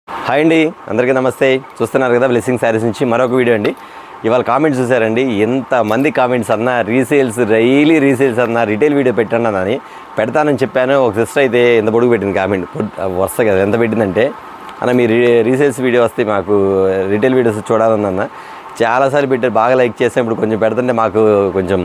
Hi అండి, అందరికీ నమస్తే. చూస్తున్నారు కదా బ్లెస్సింగ్ శారీస్ నుంచి మరొక వీడియో అండి. ఇవాళ కామెంట్స్ చూసారండి, ఎంతమంది కామెంట్స్ అన్నా రీసేల్స్ డైలీ రీసేల్స్ అన్నా రిటైల్ వీడియో పెట్టండి అని పెడతానని చెప్పాను. ఒక సిస్టర్ అయితే ఎంత పొడుగు పెట్టింది కామెంట్, వస్తాయి కదా ఎంత పెట్టిందంటే, అన్న మీ రీసేల్స్ వీడియో వస్తే మాకు రిటైల్ వీడియోస్ చూడాలన్న చాలాసార్లు పెట్టారు, బాగా లైక్ చేసాం. ఇప్పుడు కొంచెం పెడుతుంటే మాకు కొంచెం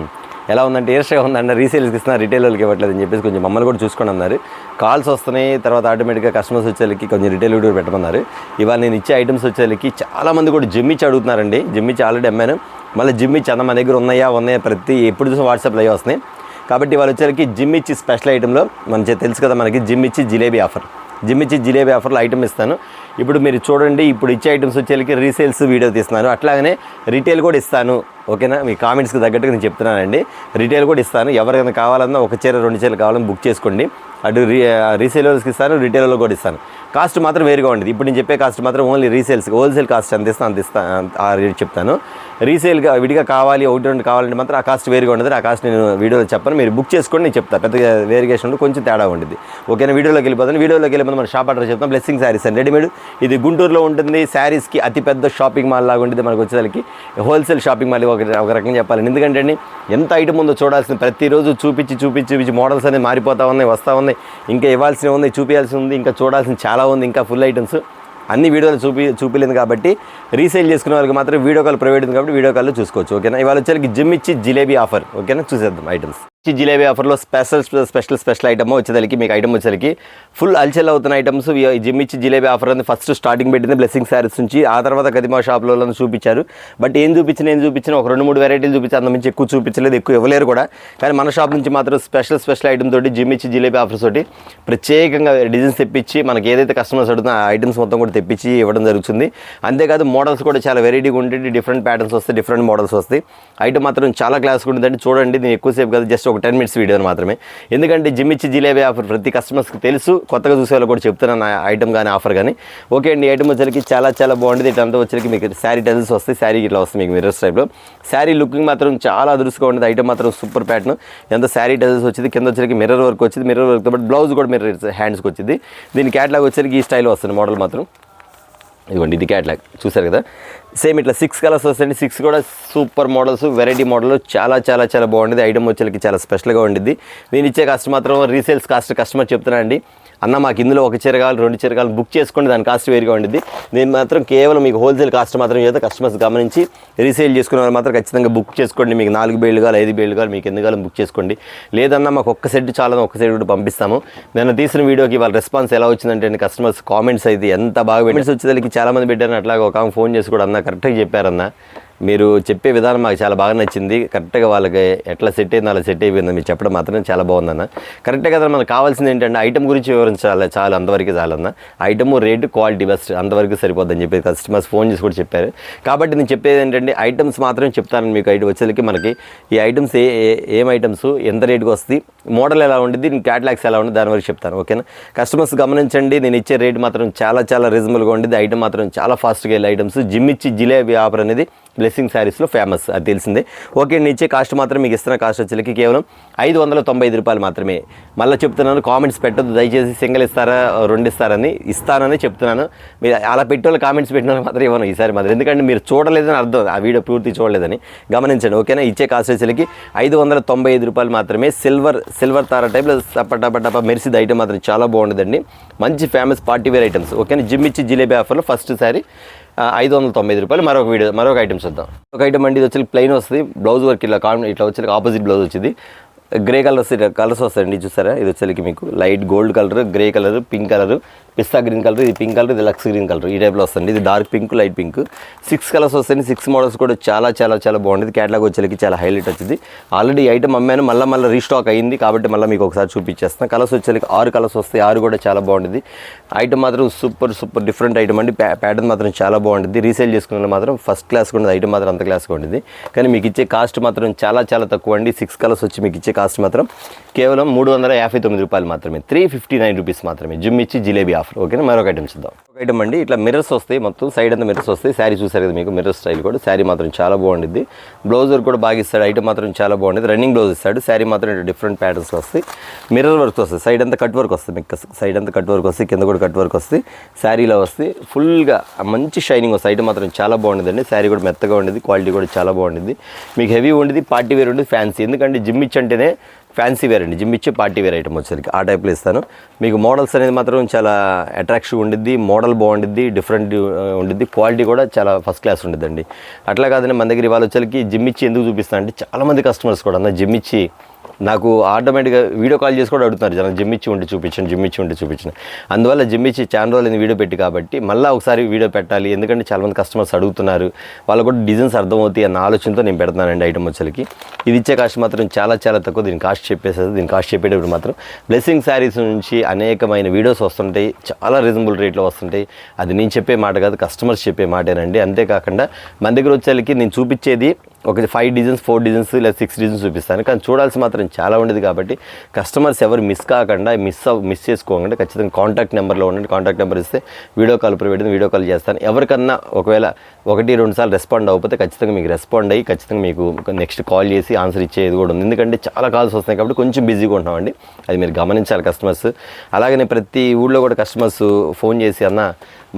ఎలా ఉందంటే ఈర్ష్గా ఉందన్న, రీసేల్స్కి ఇస్తున్నారు రిటైల్ వాళ్ళకి ఇవ్వట్లేదు అని చెప్పేసి కొంచెం మమ్మల్ని కూడా చూసుకొని అన్నారు. కాల్స్ వస్తున్నాయి, తర్వాత ఆటోమేటిక్గా కస్టమర్స్ వచ్చేళ్ళకి కొంచెం రిటైల్ వీడియో పెట్టమన్నారు. ఇవాళ నేను ఇచ్చే ఐటమ్స్ వచ్చేళ్ళకి చాలామంది కూడా జిమ్ ఇచ్చి అడుగుతున్నారండి. జిమ్ ఇచ్చి ఆల్రెడీ అమ్మాను, మళ్ళీ జిమ్ ఇచ్చి అన్న మన దగ్గర ఉన్నాయా ప్రతి ఎప్పుడు చూసిన వాట్సాప్లో అవి వస్తున్నాయి. కాబట్టి వాళ్ళు వచ్చేళ్ళకి జిమ్ ఇచ్చి స్పెషల్ ఐటెంలో మన తెలుసు కదా మనకి జిమ్ ఇచ్చి జిలేబీ ఆఫర్, జిమ్ ఇచ్చి జిలేబీ ఆఫర్లో ఐటమ్ ఇస్తాను. ఇప్పుడు మీరు చూడండి, ఇప్పుడు ఇచ్చే ఐటమ్స్ వచ్చేళ్ళకి రీసేల్స్ వీడియో తీస్తున్నాను, అట్లాగనే రిటైల్ కూడా ఇస్తాను. ఓకేనా, మీ కామెంట్స్కి తగ్గట్టుగా నేను చెప్తున్నానండి. రిటైల్ కూడా ఇస్తాను, ఎవరికైనా కావాలన్నా ఒక చీర 2 చీరలు కావాలని బుక్ చేసుకోండి. అటు రీసేలర్స్కి ఇస్తాను, రిటైలర్లో కూడా ఇస్తాను. కాస్ట్ మాత్రం వేరుగా ఉండేది. ఇప్పుడు నేను చెప్పే కాస్ట్ మాత్రం ఓన్లీ రీసేల్స్కి, హోల్సేల్ కాస్ట్ అంత ఇస్తాను ఆ రేట్ చెప్తాను. రీసేల్గా విడిగా కావాలి 1-2 కావాలంటే మాత్రం ఆ కాస్ట్ వేరుగా ఉండదు. ఆ కాస్ట్ నేను వీడియోలో చెప్పను, మీరు బుక్ చేసుకోండి, నేను చెప్తాను. పెద్దగా వేరియేషన్ ఉండి కొంచెం తేడా ఉండేది. ఓకేనా, వీడియోలోకి వెళ్ళిపోతే మన షాప్ అడ్రస్ చెప్తాం. Blessing saris and readymade. ఇది గుంటూరులో ఉంటుంది. శారీస్కి అతిపెద్ద షాపింగ్ మాల్ లాగా ఉంటుంది. మనకు వచ్చేసరికి హోల్సేల్ షాపింగ్ మాల్ ఒక రకంగా చెప్పాలి. ఎందుకంటే అండి, ఎంత ఐటమ్ ఉందో చూడాల్సింది. ప్రతిరోజు చూపించి మోడల్స్ అనేది మారిపోతూ ఉన్నాయి, వస్తూ ఉన్నాయి. ఇంకా ఇవ్వాల్సినవి ఉంది, చూపించాల్సి ఉంది, ఇంకా చూడాల్సింది చాలా ఉంది. ఇంకా ఫుల్ ఐటమ్స్ అన్ని వీడియోలు చూపించలేదు కాబట్టి రీసేల్ చేసుకునే వాళ్ళకి మాత్రం వీడియో కాల్ ప్రొవైడ్ ఉంది కాబట్టి వీడియో కాల్లో చూసుకోవచ్చు. ఓకేనా, ఇవాళ వచ్చేసరికి జిమ్ ఇచ్చి జిలేబీ ఆఫర్. ఓకేనా, చూసేద్దాం ఐటమ్స్. జిలేబీ ఆఫర్లో స్పెషల్ ఐటమ్ వచ్చేసరికి మీకు ఐటమ్ వచ్చేసరికి ఫుల్ అల్చెల్ అవుతున్న ఐటమ్స్. జిమ్ ఇచ్చి జిలేబీ ఆఫర్ అని ఫస్ట్ స్టార్టింగ్ పెట్టింది బ్లెస్సింగ్ శారీస్ నుంచి. ఆ తర్వాత కదిమా షాప్లో చూపించారు. బట్ ఏం చూపించిన ఒక 2-3 వెరైటీలు చూపించారు, అంత మించి ఎక్కువ చూపించలేదు, ఎక్కువ ఇవ్వలేరు కూడా. కానీ మన షాప్ నుంచి మాత్రం స్పెషల్ ఐటమ్ తోటి జిమ్ ఇచ్చి జిలేబీ ఆఫర్స్ తోటి ప్రత్యేకంగా డిజైన్స్ తెప్పించి మనకి ఏదైతే కస్టమర్స్ అడుగుతున్నా ఆ ఐటమ్స్ మొత్తం కూడా తెప్పించి ఇవ్వడం జరుగుతుంది. అంతేకాదు మోడల్స్ కూడా చాలా వెరైటీగా ఉంటుంది, డిఫరెంట్ ప్యాటర్న్స్ వస్తాయి, డిఫరెంట్ మోడల్స్ వస్తాయి. ఐటమ్ మాత్రం చాలా క్లాస్గా ఉంటుందండి. చూడండి, నేను ఎక్కువసేపు కాదు, జస్ట్ ఒక 10 minutes వీడియో మాత్రమే. ఎందుకంటే జిమ్ ఇచ్చి జిలేబీ ఆఫర్ ప్రతి కస్టమర్స్కి తెలుసు, కొత్తగా చూసే వాళ్ళు కూడా చెప్తున్నాను ఐటమ్ కానీ ఆఫర్ కానీ. ఓకే అండి, ఐటమ్ వచ్చరికి చాలా బాగుంటుంది. ఇటంతా వచ్చరికి మీకు శారీ టెజల్స్ వస్తాయి, శారీకి ఇట్లా వస్తాయి మీకు మిర్రర్స్ టైప్లో. శారీ లుకింగ్ మాత్రం చాలా అదురుసుగా ఉంటుంది. ఐటమ్ మాత్రం సూపర్ ప్యాటర్న్. ఎంత శారీ టెజల్స్ వచ్చింది, కింద వచ్చరికి మిర్రర్ వర్క్ వచ్చింది, మిర్రర్ వర్క్తో పాటు బ్లౌజ్ కూడా మిర్రర్ హ్యాండ్స్కి వచ్చింది. దీని క్యాట్లాగ్ వచ్చరికి ఈ స్టైల్లో వస్తుంది మోడల్ మాత్రం. ఇదిగోండి, ఇది క్యాట్లాగ్ చూసారు కదా. సేమ్ ఇట్లా 6 కలర్స్ వస్తాయండి. 6 కూడా సూపర్ మోడల్స్, వెరైటీ మోడల్, చాలా బాగుంటుంది. ఐటమ్ వచ్చేకి చాలా స్పెషల్గా ఉండిద్ది. నేను ఇచ్చే కాస్ట్ మాత్రం రీసేల్స్ కాస్ట్ కస్టమర్ చెప్తున్నా అండి, అన్న మాకు ఇందులో 1 చీర కావాలి 2 చీర కావాలి బుక్ చేసుకోండి, దాని కాస్ట్ వేరుగా ఉండిద్ది. నేను మాత్రం కేవలం మీకు హోల్సేల్ కాస్ట్ మాత్రం చేస్తే కస్టమర్స్ గమనించి రీసేల్ చేసుకునే వాళ్ళు మాత్రం ఖచ్చితంగా బుక్ చేసుకోండి. మీకు 4 బేళ్ళు కావాలి 5 బేళ్ళు కావాలి, మీకు ఎందుకు కావాలి బుక్ చేసుకోండి. లేదన్నా మాకు ఒక్క సెట్ చాలని ఒక్క సెట్ కూడా పంపిస్తాము. నేను తీసిన వీడియోకి వాళ్ళ రెస్పాన్స్ ఎలా వచ్చిందంటే కస్టమర్స్ కామెంట్స్ అయితే ఎంత బాగా కామెంట్స్ వచ్చేసరికి చాలామంది పెట్టారని. అట్లాగే ఒక ఫోన్ చేసి కూడా అన్న కరెక్ట్గా చెప్పారన్న, మీరు చెప్పే విధానం మాకు చాలా బాగా నచ్చింది, కరెక్ట్గా వాళ్ళకి ఎట్లా సెట్ అయిందో అలా సెట్ అయిపోయిందో మీరు చెప్పడం మాత్రం చాలా బాగుందన్న. కరెక్టే కదా, మనకు కావాల్సింది ఏంటంటే ఐటమ్ గురించి వివరించాలి, చాలా అంతవరకు చాలన్న. ఐటమ్ రేటు క్వాలిటీ బెస్ట్ అంతవరకు సరిపోద్దని చెప్పి కస్టమర్స్ ఫోన్ చేసి కూడా చెప్పారు. కాబట్టి నేను చెప్పేది ఏంటంటే ఐటమ్స్ మాత్రం చెప్తాను మీకు. ఐటమ్ వచ్చేసరికి మనకి ఈ ఐటమ్స్ ఏం ఐటమ్స్ ఎంత రేటుకి వస్తుంది, మోడల్ ఎలా ఉంటుంది, దీని క్యాటలాగ్స్ ఎలా ఉంటుంది, దాని వరకు చెప్తాను. ఓకేనా, కస్టమర్స్ గమనించండి. నేను ఇచ్చే రేట్ మాత్రం చాలా రీజనబుల్గా ఉంటుంది. ఐటమ్ మాత్రం చాలా ఫాస్ట్గా వెళ్ళే ఐటమ్స్. జిమ్ ఇచ్చి జిలేబీ ఆఫర్ అనేది బ్లెస్సింగ్ శారీస్లో ఫేమస్, అది తెలిసిందే. ఓకే, నేను ఇచ్చే కాస్ట్ మాత్రం మీకు ఇస్తున్న కాస్ట్ వచ్చేకి కేవలం 595 రూపాయలు మాత్రమే. మళ్ళీ చెప్తున్నాను, కామెంట్స్ పెట్టద్దు దయచేసి. సింగిల్ ఇస్తారా 2 ఇస్తారని ఇస్తానని చెప్తున్నాను. మీరు అలా పెట్టేవాళ్ళు కామెంట్స్ పెట్టిన మాత్రం ఇవ్వను ఈసారి మాత్రం, ఎందుకంటే మీరు చూడలేదని అర్థం, ఆ వీడియో పూర్తి చూడలేదని గమనించండి. ఓకేనా, ఇచ్చే కాస్ట్ వచ్చేకి 595 రూపాయలు మాత్రమే. సిల్వర్ తార టైప్లో టప మెరిసిది ఐటమ్ మాత్రం చాలా బాగుంటుందండి. మంచి ఫేమస్ పార్టీ వేర్ ఐటమ్స్. ఓకేనా, జిమ్ ఇచ్చి జిలేబీ ఆఫర్లో ఫస్ట్ శారీ 595 రూపాయలు. మరొక ఐటమ్స్ వద్దాం. ఒక ఐటమ్ అండి, ఇది వచ్చి ప్లెయిన్ వస్తుంది, బ్లౌజ్ వర్క్ ఇట్లా వచ్చి ఆపోజిట్ బ్లౌజ్ వచ్చింది. గ్రే కలర్స్ వస్తాయండి, చూసారా. ఇది వచ్చేకి మీకు light gold colour, grey colour, pink colour, pista green colour, ఇది పింక్ కలర్, ఇది లక్స్ గ్రీన్ కలర్, ఈ టైప్లో వస్తుంది. ఇది dark pink, light pink. 6 colours వస్తాయి. 6 మోడల్స్ కూడా చాలా బాగుంటుంది. క్యాటలాగ్ వచ్చేకి చాలా హైలైట్ వచ్చింది. ఆల్రెడీ ఐటమ్ అమ్మాను, మళ్ళీ రీస్టాక్ అయింది కాబట్టి మళ్ళీ మీకు ఒకసారి చూపించేస్తాను. కలర్స్ వచ్చేకి 6 కలర్స్ వస్తాయి. 6 కూడా చాలా బాగుంటుంది. ఐటమ్ మాత్రం సూపర్ డిఫరెంట్ ఐటమ్ అండి. ప్యాటర్న్ మాత్రం చాలా బాగుంటుంది. రీసేల్ చేసుకున్న మాత్రం ఫస్ట్ క్లాస్గా ఉంటుంది. ఐటమ్ మాత్రం అంత క్లాస్గా ఉంటుంది. కానీ మీకు ఇచ్చే కాస్ట్ మాత్రం చాలా తక్కువ అండి. 6 కలర్స్ వచ్చి మీకు ఇచ్చే కాస్ట్ మాత్రం కేవలం 359 రూపాయలు మాత్రమే. 359 రూపీస్ మాత్రమే. జిమ్ ఇచ్చి జిలేబీ ఆఫర్. ఓకేనా. మరొక ఐటమ్ చూద్దాం. ఒక ఐటమ్ అండి, ఇట్లా మిర్రర్స్ వస్తాయి, మొత్తం సైడ్ అంతా మిర్రర్స్ వస్తాయి. శారీ చూసారు కదా మీకు, మిర్రర్ స్టైల్ కూడా. శారీ మాత్రం చాలా బాగుండిద్ది. బ్లౌజ్ వర్క్ కూడా బాగా ఇస్తాడు. ఐటమ్ మాత్రం చాలా బాగుంటుంది. రన్నింగ్ బ్లౌజ్ ఇస్తాడు. శారీ మాత్రం ఇట్లా డిఫరెంట్ ప్యాటర్న్స్ వస్తాయి. మిర్రర్ వర్క్ వస్తుంది, సైడ్ అంతా కట్ వర్క్ వస్తుంది మీకు. సైడ్ అంతా కట్ వర్క్ వస్తుంది, కింద కూడా కట్ వర్క్ వస్తుంది. శారీలో వస్తుంది ఫుల్గా మంచి షైనింగ్ వస్తుంది. ఐటమ్ మాత్రం చాలా బాగుంటుందండి. శారీ కూడా మెత్తగా ఉండేది, క్వాలిటీ కూడా చాలా బాగుంటుంది. మీకు హెవీ ఉండేది, పార్టీ వేర్ ఉండేది, ఫ్యాన్సీ. ఎందుకంటే జిమ్ ఇచ్ అంటేనే ఫ్యాన్సీ వేర్ అండి, జిమ్ ఇచ్చే పార్టీ వేర్ ఐటమ్ వచ్చేసరికి ఆ టైప్లో ఇస్తాను. మీకు మోడల్స్ అనేది మాత్రం చాలా అట్రాక్టివ్ ఉండిద్ది, మోడల్ బాగుండిద్ది, డిఫరెంట్ ఉండిద్ది, క్వాలిటీ కూడా చాలా ఫస్ట్ క్లాస్ ఉండిద్దండి. అట్లా కాదని మన దగ్గర ఇవాళ వచ్చేసరికి జిమ్ ఇచ్చి ఎందుకు చూపిస్తాను అంటే, చాలామంది కస్టమర్స్ కూడా అన్న జిమ్ ఇచ్చి నాకు ఆటోమేటిక్గా వీడియో కాల్ చేసి కూడా అడుగుతున్నారు, జనం జిమ్ ఇచ్చి ఉంటే చూపించండి, జిమ్ ఇచ్చి ఉంటే చూపించండి. అందువల్ల జిమ్ ఇచ్చి చాలా రోజులు వీడియో పెట్టి కాబట్టి మళ్ళీ ఒకసారి వీడియో పెట్టాలి, ఎందుకంటే చాలామంది కస్టమర్స్ అడుగుతున్నారు, వాళ్ళకు కూడా డిజైన్స్ అర్థమవుతాయి అన్న ఆలోచనతో నేను పెడుతున్నానండి ఐటమ్ వచ్చేసరికి. ఇది ఇచ్చే కాస్ట్ మాత్రం చాలా చాలా తక్కువ. దీని కాస్ట్ చెప్పేసేది, దీని కాస్ట్ చెప్పేటప్పుడు మాత్రం బ్లెస్సింగ్ శారీస్ నుంచి అనేకమైన వీడియోస్ వస్తుంటాయి, చాలా రీజనబుల్ రేట్లో వస్తుంటాయి. అది నేను చెప్పే మాట కాదు, కస్టమర్స్ చెప్పే మాటేనండి. అంతేకాకుండా మన దగ్గర వచ్చేసరికి నేను చూపించేది ఒక 5 డిజైన్స్ 4 డిజైన్స్ లేదా 6 డిజైన్స్ చూపిస్తాను, కానీ చూడాల్సి మాత్రం చాలా ఉండేది. కాబట్టి కస్టమర్స్ ఎవరు మిస్ కాకుండా మిస్ చేసుకోకుండా ఖచ్చితంగా కాంటాక్ట్ నెంబర్లో ఉండండి. కాంటాక్ట్ నెంబర్ ఇస్తే video call provide, video call చేస్తాను. ఎవరికన్నా ఒకవేళ 1-2 సార్లు రెస్పాండ్ అవ్వకపోతే ఖచ్చితంగా మీకు రెస్పాండ్ అయ్యి ఖచ్చితంగా మీకు నెక్స్ట్ కాల్ చేసి ఆన్సర్ ఇచ్చేది కూడా ఉంది. ఎందుకంటే చాలా కాల్స్ వస్తున్నాయి కాబట్టి కొంచెం బిజీగా ఉంటామండి, అది మీరు గమనించాలి కస్టమర్స్. అలాగనే ప్రతి ఊళ్ళో కూడా కస్టమర్స్ ఫోన్ చేసి అన్న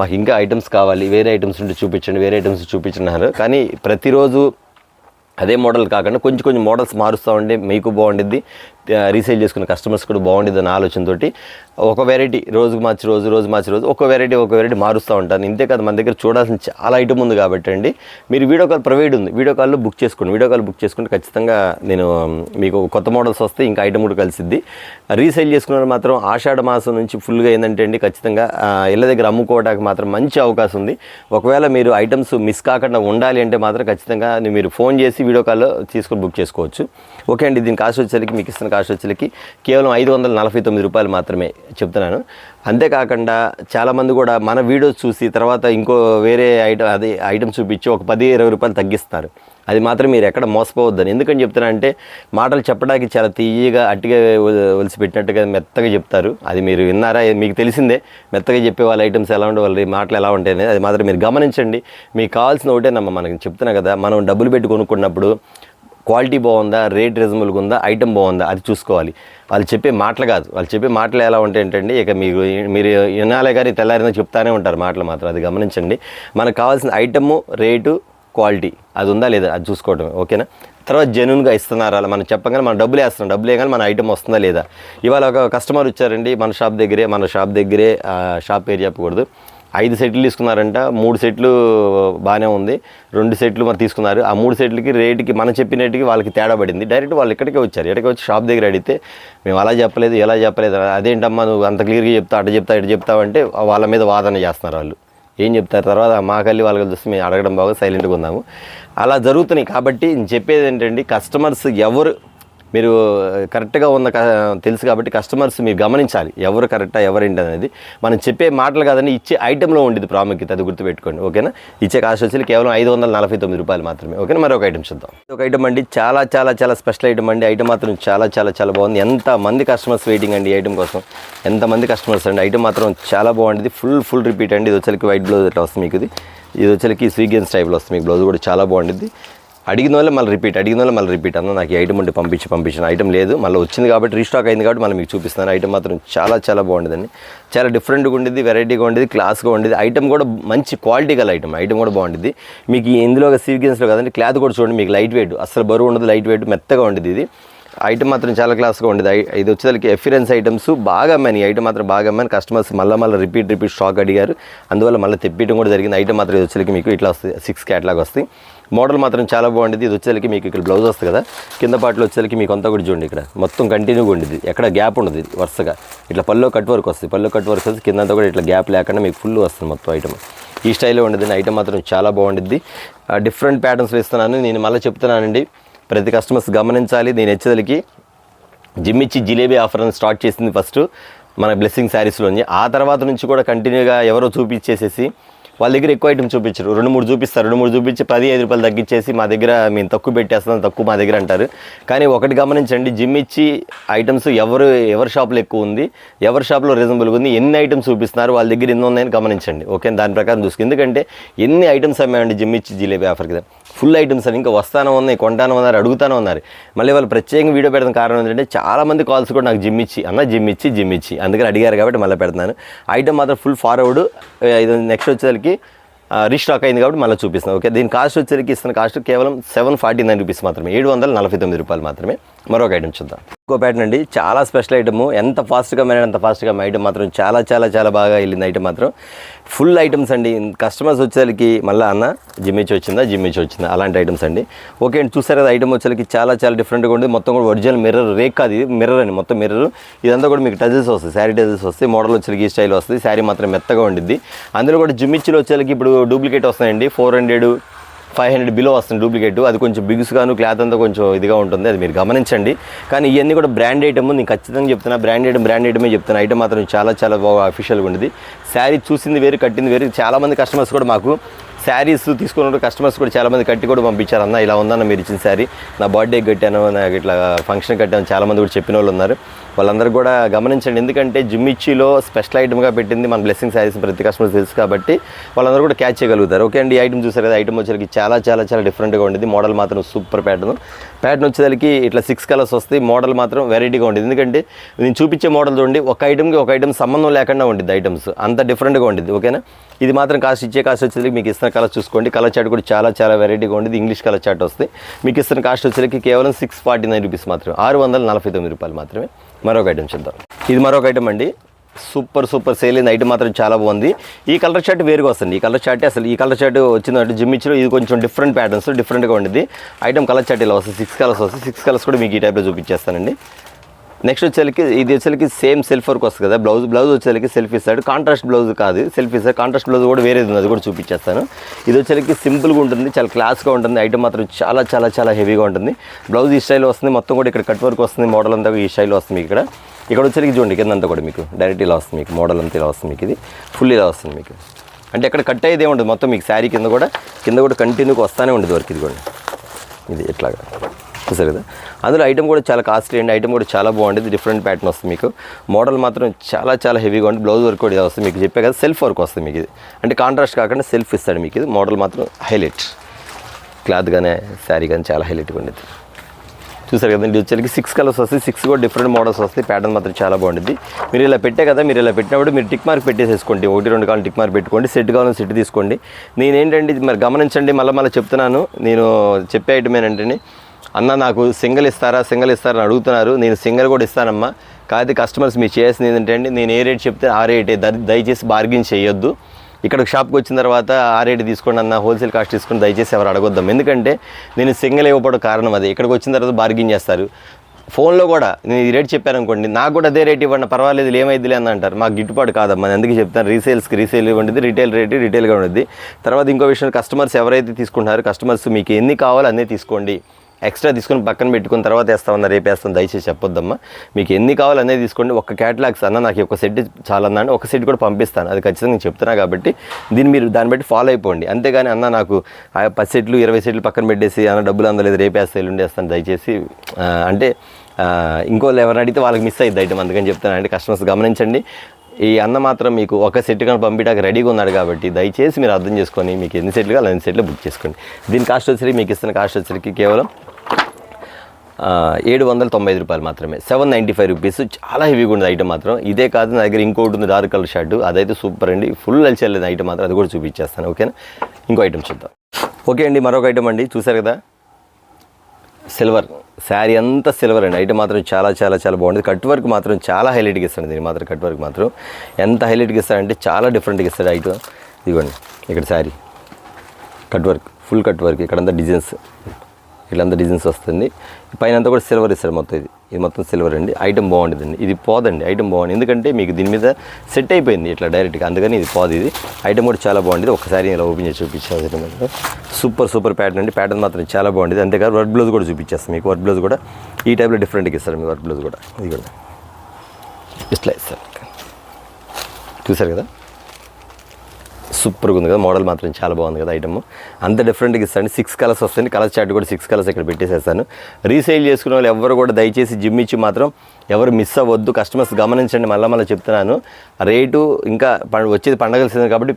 మాకు ఇంకా ఐటమ్స్ కావాలి, వేరే ఐటమ్స్ ఉంటే చూపించండి, వేరే ఐటమ్స్ చూపించండి. కానీ ప్రతిరోజు అదే మోడల్ కాకుండా కొంచెం కొంచెం మోడల్స్ మారుస్తూ ఉంటే మీకు బాగుండిద్ది, రీసేల్ చేసుకున్న కస్టమర్స్ కూడా బాగుండిద్ది అన్న ఆలోచనతోటి ఒక వెరైటీ రోజు మార్చి రోజు ఒక వెరైటీ మారుస్తూ ఉంటాను. ఇంతే కాదు, మన దగ్గర చూడాల్సిన చాలా ఐటమ్ ఉంది కాబట్టి అండి, మీరు వీడియో కాల్ ప్రొవైడ్ ఉంది, వీడియో కాల్లో బుక్ చేసుకోండి. వీడియో కాల్ బుక్ చేసుకుంటే ఖచ్చితంగా నేను మీకు కొత్త మోడల్స్ వస్తే ఇంకా ఐటమ్ కూడా కలిసిద్ది. రీసేల్ చేసుకున్న మాత్రం ఆషాఢ మాసం నుంచి ఫుల్గా ఏంటంటే అండి, ఖచ్చితంగా ఇళ్ళ దగ్గర అమ్ముకోవడానికి మాత్రం మంచి అవకాశం ఉంది. ఒకవేళ మీరు ఐటమ్స్ మిస్ కాకుండా ఉండాలి అంటే మాత్రం ఖచ్చితంగా మీరు ఫోన్ చేసి వీడియో కాల్లో తీసుకొని బుక్ చేసుకోవచ్చు. ఓకే అండి, దీని కాస్ట్ వచ్చేసరికి మీకు ఇస్తున్న కాస్ట్ వచ్చేసరికి కేవలం 549 రూపాయలు మాత్రమే చెప్తున్నాను. అంతేకాకుండా చాలామంది కూడా మన వీడియోస్ చూసి తర్వాత ఇంకో వేరే ఐటమ్ చూపించి ఒక 10-20 రూపాయలు తగ్గిస్తారు. అది మాత్రం మీరు ఎక్కడ మోసపోవద్దని. ఎందుకని చెప్తున్నా అంటే, మాటలు చెప్పడానికి చాలా తీయగా అట్టిగా ఒలిసిపెట్టినట్టుగా మెత్తగా చెప్తారు. అది మీరు విన్నారా, మీకు తెలిసిందే. మెత్తగా చెప్పే వాళ్ళ ఐటమ్స్ ఎలా ఉండే, వాళ్ళ మాటలు ఎలా ఉంటాయి అనేది అది మాత్రం మీరు గమనించండి. మీకు కావాల్సిన ఒకటేనమ్మా, మనకి చెప్తున్నా కదా, మనం డబ్బులు పెట్టి కొనుక్కున్నప్పుడు క్వాలిటీ బాగుందా, రేట్ రీజనబుల్గా ఉందా, ఐటమ్ బాగుందా, అది చూసుకోవాలి. వాళ్ళు చెప్పే మాటలు కాదు, వాళ్ళు చెప్పే మాటలు ఎలా ఉంటాయి ఏంటండి, ఇక మీరు వినాలే కానీ తెల్లారినా చెప్తానే ఉంటారు మాటలు మాత్రం, అది గమనించండి. మనకు కావాల్సిన ఐటము, రేటు, క్వాలిటీ అది ఉందా లేదా అది చూసుకోవటం. ఓకేనా. తర్వాత జెన్యూన్గా ఇస్తున్నారా, మనం చెప్పగానే మనం డబ్బులు వేస్తున్నాం, డబ్బులు వేయగానే మన ఐటమ్ వస్తుందా లేదా. ఇవాళ ఒక కస్టమర్ వచ్చారండి మన షాప్ దగ్గరే షాప్ పేరు చెప్పకూడదు, 5 సెట్లు తీసుకున్నారంట. 3 సెట్లు బాగానే ఉంది, 2 సెట్లు మరి తీసుకున్నారు. ఆ 3 సెట్లకి రేటుకి మనం చెప్పినట్టుకి వాళ్ళకి తేడా పడింది. డైరెక్ట్ వాళ్ళు ఇక్కడికే వచ్చి షాప్ దగ్గర అడిగితే మేము అలా చెప్పలేదు, ఎలా చెప్పలేదు, అదేంటమ్మా నువ్వు అంత క్లియర్గా చెప్తా, ఇటు చెప్తావు అంటే వాళ్ళ మీద వాదన చేస్తున్నారు. వాళ్ళు ఏం చెప్తారు, తర్వాత మాకల్లి వాళ్ళకి చూస్తే మేము అడగడం బాగా సైలెంట్గా ఉన్నాము. అలా జరుగుతున్నాయి. కాబట్టి నేను చెప్పేది ఏంటంటే, కస్టమర్స్ ఎవరు మీరు కరెక్ట్గా ఉన్న తెలుసు కాబట్టి కస్టమర్స్ మీరు గమనించాలి, ఎవరు కరెక్టా ఎవరేంటి అనేది. మనం చెప్పే మాటలు కాదని ఇచ్చే ఐటెంలో ఉండేది ప్రాముఖ్యత, అది గుర్తుపెట్టుకోండి. ఓకేనా. ఇచ్చే కాస్ట్ వచ్చి కేవలం 549 రూపాయలు మాత్రమే. ఓకేనా. మరొక ఐటమ్ చూద్దాం. ఒక ఐటమ్ అండి, చాలా చాలా చాలా స్పెషల్ ఐటమ్ అండి. ఐటమ్ మాత్రం చాలా చాలా చాలా బాగుంది. ఎంతమంది కస్టమర్స్ వెయిటింగ్ అండి ఈ ఐటమ్ కోసం, ఎంతమంది కస్టమర్స్ అండి. ఐటమ్ మాత్రం చాలా బాగుంటుంది, ఫుల్ రిపీట్ అండి. ఇది వచ్చరికి వైట్ బ్లౌజ్ ఇట్లా వస్తుంది మీకు. ఇది వచ్చరికి స్వీగన్స్ టైప్లో వస్తుంది మీకు. బ్లౌజ్ కూడా చాలా బాగుంటుంది. అడిగిన వాళ్ళు మళ్ళీ రిపీట్ అన్న నాకు ఈ ఐటమ్ ఉంటే పంపించిన ఐటమ్ లేదు, మళ్ళీ వచ్చింది కాబట్టి రీస్టాక్ అయింది కాబట్టి మళ్ళీ మీకు చూపిస్తున్నాను. ఐటమ్ మాత్రం చాలా చాలా బాగుంటుందండి, చాలా డిఫరెంట్గా ఉండేది, వెరైటీగా ఉండేది, క్లాస్గా ఉండేది. ఐటమ్ కూడా మంచి క్వాలిటీ గల ఐటమ్ కూడా బాగుంటుంది మీకు. ఇందులో సీక్వెన్స్లో కదండి, క్లాత్ కూడా చూడండి మీకు లైట్ వెయిట్, అసలు బరువు ఉండదు, లైట్ వెయిట్ మెత్తగా ఉండేది. ఇది ఐటమ్ మాత్రం చాలా క్లాస్గా ఉండేది. ఇది వచ్చేసరికి ఎఫిరెన్స్ ఐటమ్స్ బాగా అమ్మాయి. ఈ ఐటమ్ మాత్రం బాగా అమ్మాయి. కస్టమర్స్ మళ్ళీ రిపీట్ స్టాక్ అడిగారు, అందువల్ల మళ్ళీ తెప్పించడం కూడా జరిగింది. ఐటమ్ మాత్రం ఇది వచ్చేసరికి మీకు ఇట్లా వస్తుంది, 6 క్యాట్లాగ్ వస్తాయి. మోడల్ మాత్రం చాలా బాగుండేది. ఇది వచ్చేసరికి మీకు ఇక్కడ బ్లౌజ్ వస్తుంది కదా, కింద పాటలో వచ్చేసరికి మీకు అంతా కూడా చూడండి, ఇక్కడ మొత్తం కంటిన్యూగా ఉండేది, ఎక్కడ గ్యాప్ ఉండదు. వరుసగా ఇట్లా పల్లో కట్ వర్క్ వస్తుంది, కిందంతా కూడా ఇట్లా గ్యాప్ లేకుండా మీకు ఫుల్ వస్తుంది మొత్తం ఐటమ్. ఈ స్టైల్లో ఉండేది. ఐటమ్ మాత్రం చాలా బాగుండిద్ది. డిఫరెంట్ ప్యాటర్న్స్లో ఇస్తున్నాను. నేను మళ్ళీ చెప్తున్నానండి, ప్రతి కస్టమర్స్ గమనించాలి. నేను వచ్చేసరికి జిమ్ ఇచ్చి జిలేబీ ఆఫర్ అని స్టార్ట్ చేసింది ఫస్ట్ మన బ్లెస్సింగ్ శారీస్లోని. ఆ తర్వాత నుంచి కూడా కంటిన్యూగా ఎవరో చూపించేసేసి వాళ్ళ దగ్గర ఎక్కువ ఐటమ్ చూపించరు, 2-3 చూపిస్తారు, 2-3 చూపించి 10-5 రూపాయలు తగ్గించేసి మా దగ్గర మేము తక్కువ పెట్టేస్తున్నాం, తక్కువ మా దగ్గర అంటారు. కానీ ఒకటి గమనించండి, జిమ్ ఇచ్చి ఐటమ్స్ ఎవరి షాప్లో ఎక్కువ ఉంది, ఎవరి షాప్లో రీజనబుల్గా ఉంది, ఎన్ని ఐటమ్స్ చూపిస్తున్నారు, వాళ్ళ దగ్గర ఎన్ని ఉన్నాయని గమనించండి. ఓకే, దాని ప్రకారం చూసుకు. ఎందుకంటే ఎన్ని ఐటమ్స్ అమ్మాయండి జిమ్ ఇచ్చి జిలేబీ ఆఫర్ కదా, ఫుల్ ఐటమ్స్ అని, ఇంకా వస్తానే ఉన్నాయి, కొంటానే ఉన్నారు, అడుగుతానే ఉన్నారు. మళ్ళీ వాళ్ళు ప్రత్యేకంగా వీడియో పెడతాం కారణం ఏంటంటే చాలామంది కాల్స్ కూడా నాకు జిమ్ ఇచ్చి అందుకని అడిగారు కాబట్టి మళ్ళీ పెడుతున్నాను. ఐటమ్ మాత్రం ఫుల్ ఫార్వర్డ్. ఇది నెక్స్ట్ వచ్చేసరికి రీస్టాక్ అయింది కాబట్టి మళ్ళీ చూపిస్తున్నాను. ఓకే, దీని కాస్ట్ వచ్చేసరికి ఇస్తున్న కాస్ట్ కేవలం 749 రూపీస్ మాత్రమే, 749 రూపాయలు మాత్రమే. మరొక ఐటమ్ చూద్దాం. ఇంకో ప్యాటర్న్ అండి, చాలా స్పెషల్ ఐటమ్, ఎంత ఫాస్ట్గా మేడం అంత ఫాస్ట్గా ఐటమ్ మాత్రం చాలా చాలా చాలా బాగా వెళ్ళింది. ఐటమ్ మాత్రం ఫుల్ ఐటమ్స్ అండి. కస్టమర్స్ వచ్చేసరికి మళ్ళీ అన్న జిమ్ ఇచ్చి వచ్చిందా అలాంటి ఐటమ్స్ అండి. ఓకే అండి, చూసారు కదా, ఐటమ్ వచ్చేసరికి చాలా చాలా డిఫరెంట్గా ఉంది. మొత్తం కూడా ఒరిజినల్ మిర్రర్ రేక్ కాదు, ఇది మిర్రర్ అండి, మొత్తం మిర్రర్. ఇదంతా కూడా మీకు టజల్స్ వస్తాయి, శారీ టజల్స్ వస్తాయి, మోడల్ వచ్చేసరికి ఈ స్టైల్ వస్తుంది, శారీ మాత్రం మెత్తగా ఉండిద్ది. అందులో కూడా జిమ్ ఇచ్చిలో వచ్చేసరికి ఇప్పుడు డూప్లికేట్ వస్తాయండి, 400-500 బిలో వస్తుంది డూప్లికేట్. అది కొంచెం బిగుసుగాను, క్లాత్ అంతా కొంచెం ఇదిగా ఉంటుంది, అది మీరు గమనించండి. కానీ ఇవన్నీ కూడా బ్రాండ్ ఐటమ్, నేను ఖచ్చితంగా చెప్తున్నా, బ్రాండ్ ఐటమే చెప్తున్నా. ఐటమ్ మాత్రం చాలా చాలా బాగా అఫీషియల్గా ఉండేది. శారీ చూసింది వేరు, కట్టింది వేరు. చాలామంది కస్టమర్స్ కూడా మాకు శారీస్ తీసుకున్న కస్టమర్స్ కూడా చాలామంది కట్టి కూడా పంపించారు, అన్న ఇలా ఉందన్న మీరు ఇచ్చిన శారీ, నా బర్త్డేకి కట్టాను, నాకు ఇట్లా ఫంక్షన్ కట్టాను, చాలామంది కూడా చెప్పిన వాళ్ళు ఉన్నారు. వాళ్ళందరూ కూడా గమనించండి, ఎందుకంటే జిమ్మిచ్చిలో స్పెషల్ ఐటమ్గా పెట్టింది మన బ్లెస్సింగ్ శారీస్ ప్రతి కస్టమర్ తెలుసు కాబట్టి వాళ్ళందరూ కూడా క్యాచ్ చేయగలుగుతారు. ఓకే అండి, ఈ ఐటమ్ చూసారు కదా, ఐటమ్ వచ్చేసరికి చాలా చాలా చాలా డిఫరెంట్గా ఉండేది. మోడల్ మాత్రం సూపర్ ప్యాటర్న్ వచ్చేసరికి ఇట్లా 6 కలర్స్ వస్తాయి. మోడల్ మాత్రం వెరైటీగా ఉండేది, ఎందుకంటే నేను చూపించే మోడల్ చూడండి, ఒక ఐటమ్ సంబంధం లేకుండా ఉండేది, ఐటమ్స్ అంత డిఫరెంట్గా ఉండేది. ఓకేనా, ఇది మాత్రం కాస్ట్ వచ్చేసరికి మీకు ఇస్తున్న కలర్ చూసుకోండి, కలర్ చార్ట్ కూడా చాలా చాలా వెరైటీగా ఉండేది. ఇంగ్లీష్ కలర్ చార్ట్ వస్తుంది. మీకు ఇస్తున్న కాస్ట్ వచ్చేసరికి కేవలం 649 రూపీస్ మాత్రమే, 649 రూపాయలు మాత్రమే. మరొక ఐటమ్ చూద్దాం. ఇది మరొక ఐటమ్ అండి, సూపర్ సేల్ అయింది. ఐటమ్ మాత్రం చాలా బాగుంది. ఈ కలర్ చార్ట్ వేరుగా వస్తుంది, ఈ కలర్ చార్ట్ అసలు ఈ కలర్ చార్ట్ వచ్చిందంటే జిమ్ ఇచ్చిలో ఇది కొంచెం డిఫరెంట్ ప్యాటర్న్స్ డిఫరెంట్గా ఉండేది. ఐటమ్ కలర్ చార్ట్ ఇలా వస్తుంది, 6 కలర్స్ వస్తుంది. 6 కలర్స్ కూడా మీకు ఈ టైప్లో చూపించేస్తానండి. నెక్స్ట్ వచ్చేసరికి ఇది వచ్చేసరికి సేమ్ సెల్ఫ్ వర్క్ వస్తుంది కదా, బ్లౌజ్ వచ్చేసరికి సెల్ఫ్ ఇస్తాడు, కాంట్రాస్ట్ బ్లౌజ్ కాదు, సెల్ఫ్ ఇస్తాడు. కాంట్రాస్ట్ బ్లౌజ్ కూడా వేరేది ఉంది, అది కూడా చూపించేస్తాను. ఇది వచ్చేసరికి సింపుల్గా ఉంటుంది, చాలా క్లాస్గా ఉంటుంది. ఐటమ్ మాత్రం చాలా చాలా చాలా హెవీగా ఉంటుంది. బ్లౌజ్ ఈ స్టైల్ వస్తుంది, మొత్తం కూడా ఇక్కడ కట్ వర్క్ వస్తుంది, మోడల్ అంతా ఈ స్టైల్ వస్తుంది. మీకు ఇక్కడ వచ్చేసరికి చూడండి, కింద అంతా కూడా మీకు డైరెక్ట్ ఇలా వస్తుంది, మీకు మోడల్ అంతా ఇలా వస్తుంది, మీకు ఇది ఫుల్ ఇలా వస్తుంది. మీకు అంటే ఎక్కడ కట్ అయ్యేదే ఉంటుంది, మొత్తం మీకు శారీ కింద కూడా కంటిన్యూగా వస్తూనే ఉండేది వర్క్. ఇది కూడా ఇది ఇట్లాగా చూసారు కదా. అందులో ఐటమ్ కూడా చాలా కాస్ట్లీ అండి, ఐటమ్ కూడా చాలా బాగుంటుంది, డిఫరెంట్ ప్యాటర్న్ వస్తుంది. మీకు మోడల్ మాత్రం చాలా చాలా హెవీగా ఉంటుంది. బ్లౌజ్ వర్క్ కూడా వస్తుంది, మీకు చెప్పే కదా సెల్ఫ్ వర్క్ వస్తుంది. మీకు ఇది అంటే కాంట్రాస్ట్ కాకుండా సెల్ఫ్ ఇస్తాడు. మీకు ఇది మోడల్ మాత్రం హైలైట్, క్లాత్ కానీ శారీ కానీ చాలా హైలైట్గా ఉండేది. చూసారు కదండి, వచ్చేసరికి 6 కలర్స్ వస్తాయి, 6 కూడా డిఫరెంట్ మోడల్స్ వస్తాయి. ప్యాటర్న్ మాత్రం చాలా బాగుంటుంది. మీరు ఇలా పెట్టే కదా, మీరు ఇలా పెట్టినప్పుడు మీరు టిక్ మార్క్ పెట్టేసేసుకోండి, 1-2 కావాలి టిక్ మార్క్ పెట్టుకోండి. సెట్ కావాలని సెట్ తీసుకోండి. నేనేంటంటే మరి గమనించండి, మళ్ళీ చెప్తున్నాను, నేను చెప్పే ఐటమ్ ఏంటంటే, అన్న నాకు సింగిల్ ఇస్తారా అని అడుగుతున్నారు. నేను సింగిల్ కూడా ఇస్తానమ్మా, కాకపోతే కస్టమర్స్ మీరు చేయాల్సింది ఏంటంటే అండి, నేను ఏ రేట్ చెప్తే ఆ రేటే, దయచేసి బార్గెన్ చేయొద్దు. ఇక్కడ షాప్కి వచ్చిన తర్వాత ఆ రేట్ తీసుకోండి అన్న, హోల్సేల్ కాస్ట్ తీసుకుని దయచేసి ఎవరు అడగొద్దాం. ఎందుకంటే నేను సింగిల్ ఇవ్వడం కారణం అదే, ఇక్కడికి వచ్చిన తర్వాత బార్గెన్ చేస్తారు. ఫోన్లో కూడా నేను ఈ రేట్ చెప్పాను అనుకోండి, నాకు కూడా అదే రేట్ ఇవ్వండి, పర్వాలేదు ఏమైద్దిలే అని అంటారు. మాకు గిట్టుబాటు కాదమ్మా, అందుకే చెప్తాను, రీసేల్ ఉంటుంది, రిటైల్ రేటు రిటైల్గా ఉంటుంది. తర్వాత ఇంకో విషయం, కస్టమర్స్ ఎవరైతే తీసుకుంటున్నారో కస్టమర్స్ మీకు ఎన్ని కావాలో అన్నీ తీసుకోండి, ఎక్స్ట్రా తీసుకొని పక్కన పెట్టుకుని తర్వాత వేస్తామన్నా, రేపు వేస్తాను, దయచేసి చెప్పొద్దమ్మా. మీకు ఎన్ని కావాలో అనేది తీసుకోండి. ఒక క్యాటలాగ్స్ అన్న నాకు ఒక సెట్ చాలన్నా అని ఒక సెట్ కూడా పంపిస్తాను, అది ఖచ్చితంగా నేను చెప్తున్నా కాబట్టి మీరు దాన్ని బట్టి ఫాలో అయిపోండి. అంతేగాని అన్న నాకు 10 సెట్లు 20 సెట్లు పక్కన పెట్టేసి అన్న డబ్బులు అందలేదు, రేపు వేస్తా ఎల్లుండి వేస్తాను, దయచేసి అంటే ఇంకోళ్ళు ఎవరిని అడిగితే వాళ్ళకి మిస్ అయ్యింది ఐటమ్, అందుకని చెప్తాను. అంటే కస్టమర్స్ గమనించండి, ఈ అన్న మాత్రం మీకు ఒక సెట్ కానీ పంపించడానికి రెడీగా ఉన్నాడు కాబట్టి దయచేసి మీరు అర్థం చేసుకొని మీకు ఎన్ని సెట్లు కావాలి అన్ని సెట్లు బుక్ చేసుకోండి. దీని కాస్ట్ వచ్చేసరికి మీకు ఇస్తున్న కాస్ట్ వచ్చేసరికి కేవలం 795 రూపాయలు మాత్రమే, 795 రూపీస్. చాలా హెవీగా ఉంది ఐటమ్ మాత్రం. ఇదే కాదు, నా దగ్గర ఇంకోటి ఉంది డార్క్ కలర్ షర్ట్, అదైతే సూపర్ అండి, ఫుల్ అలిచేయలేదు ఐటమ్ మాత్రం, అది కూడా చూపించేస్తాను. ఓకేనా, ఇంకో ఐటమ్ చూద్దాం. ఓకే అండి, మరొక ఐటమ్ అండి, చూసారు కదా, సిల్వర్ శారీ అంతా సిల్వర్ అండి. ఐటమ్ మాత్రం చాలా చాలా చాలా బాగుంటుంది. కట్ వర్క్ మాత్రం చాలా హైలైట్గా ఇస్తాడు, దీన్ని మాత్రం కట్ వర్క్ మాత్రం ఎంత హైలైట్గా ఇస్తాడంటే చాలా డిఫరెంట్గా ఇస్తాడు ఐటమ్. ఇదిగోండి, ఇక్కడ sari cut work, full cut work, ఇక్కడంతా డిజైన్స్, ఇట్లంతా డిజైన్స్ వస్తుంది. పైన అంతా కూడా సిల్వర్ ఇస్తారు మొత్తం. ఇది మొత్తం సిల్వర్ అండి. ఐటమ్ బాగుంటుందండి, ఇది పోదండి, ఐటమ్ బాగుంది, ఎందుకంటే మీకు దీని మీద సెట్ అయిపోయింది ఇట్లా డైరెక్ట్గా, అందుకని ఇది పోదు. ఇది ఐటమ్ కూడా చాలా బాగుంటుంది. ఒకసారి ఇలా ఓపెన్ చేసి చూపించాల్సి సూపర్ ప్యాటర్న్ అండి. ప్యాటర్న్ మాత్రం చాలా బాగుంటుంది. అంతేకాదు వర్క్ బ్లౌజ్ కూడా చూపించేస్తాను మీకు. వర్క్ బ్లౌజ్ కూడా ఈ టైప్లో డిఫరెంట్గా ఇస్తారు మీకు. వర్క్ బ్లౌజ్ కూడా ఇది కూడా ఇట్లా ఇస్తారు, చూసారు కదా. సూపర్గా ఉంది కదా, మోడల్ మాత్రం చాలా బాగుంది కదా ఐటమ్. అంత డిఫరెంట్గా ఇస్తాను. 6 కలర్స్ వస్తాయి. కలర్ చార్ట్ కూడా 6 కలర్స్ ఇక్కడ పెట్టేసేస్తాను. రీసేల్ చేసుకునే వాళ్ళు ఎవరు కూడా దయచేసి జిమ్ ఇచ్చి మాత్రం ఎవరు మిస్ అవ్వద్దు. కస్టమర్స్ గమనించండి, మళ్ళీ చెప్తున్నాను, రేటు ఇంకా వచ్చేది పండగల సీజన్ కాబట్టి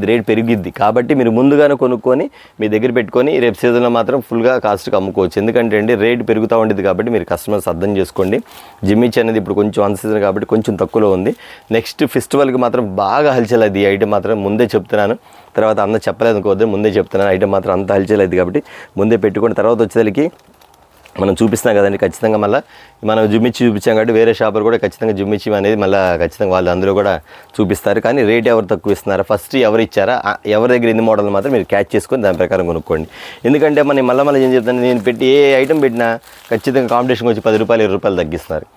రేట్ పెరిగిద్ది. కాబట్టి మీరు ముందుగానే కొనుక్కొని మీ దగ్గర పెట్టుకొని రేపు సీజన్లో మాత్రం ఫుల్గా కాస్ట్కి అమ్ముకోవచ్చు. ఎందుకంటే అండి రేటు పెరుగుతూ ఉండేది కాబట్టి మీరు కస్టమర్స్ అర్థం చేసుకోండి. జిమ్ ఇచ్చి అనేది ఇప్పుడు కొంచెం అన్ సీజన్ కాబట్టి కొంచెం తక్కువలో ఉంది. నెక్స్ట్ ఫెస్టివల్కి మాత్రం బాగా హల్చల్ అది ఈ ఐటమ్ మాత్రం ముందే చెప్తున్నాను. తర్వాత అన్న చెప్పలేదు అనుకోవద్దు, ముందే చెప్తున్నాను. ఐటమ్ మాత్రం అంత హల్చల్ అయింది కాబట్టి ముందే పెట్టుకొని తర్వాత వచ్చేసరికి మనం చూపిస్తాం కదండి. ఖచ్చితంగా మళ్ళీ మనం జుమ్మిచ్చి చూపించాం కాబట్టి వేరే షాపులు కూడా ఖచ్చితంగా జుమ్మిచ్చి అనేది మళ్ళీ ఖచ్చితంగా వాళ్ళు అందరూ కూడా చూపిస్తారు. కానీ రేట్ ఎవరు తక్కువ ఇస్తున్నారా, ఫస్ట్ ఎవరు ఇచ్చారా, ఎవరి దగ్గర ఎన్ని మోడల్ మాత్రం మీరు క్యాచ్ చేసుకొని దాని ప్రకారం కొనుక్కోండి. ఎందుకంటే మనం మళ్ళీ ఏం చెప్తాను, నేను పెట్టి ఏ ఐటమ్ పెట్టినా ఖచ్చితంగా కాంపిటీషన్కి వచ్చి 10 రూపాయలు 20 రూపాయలు తగ్గిస్తున్నారు.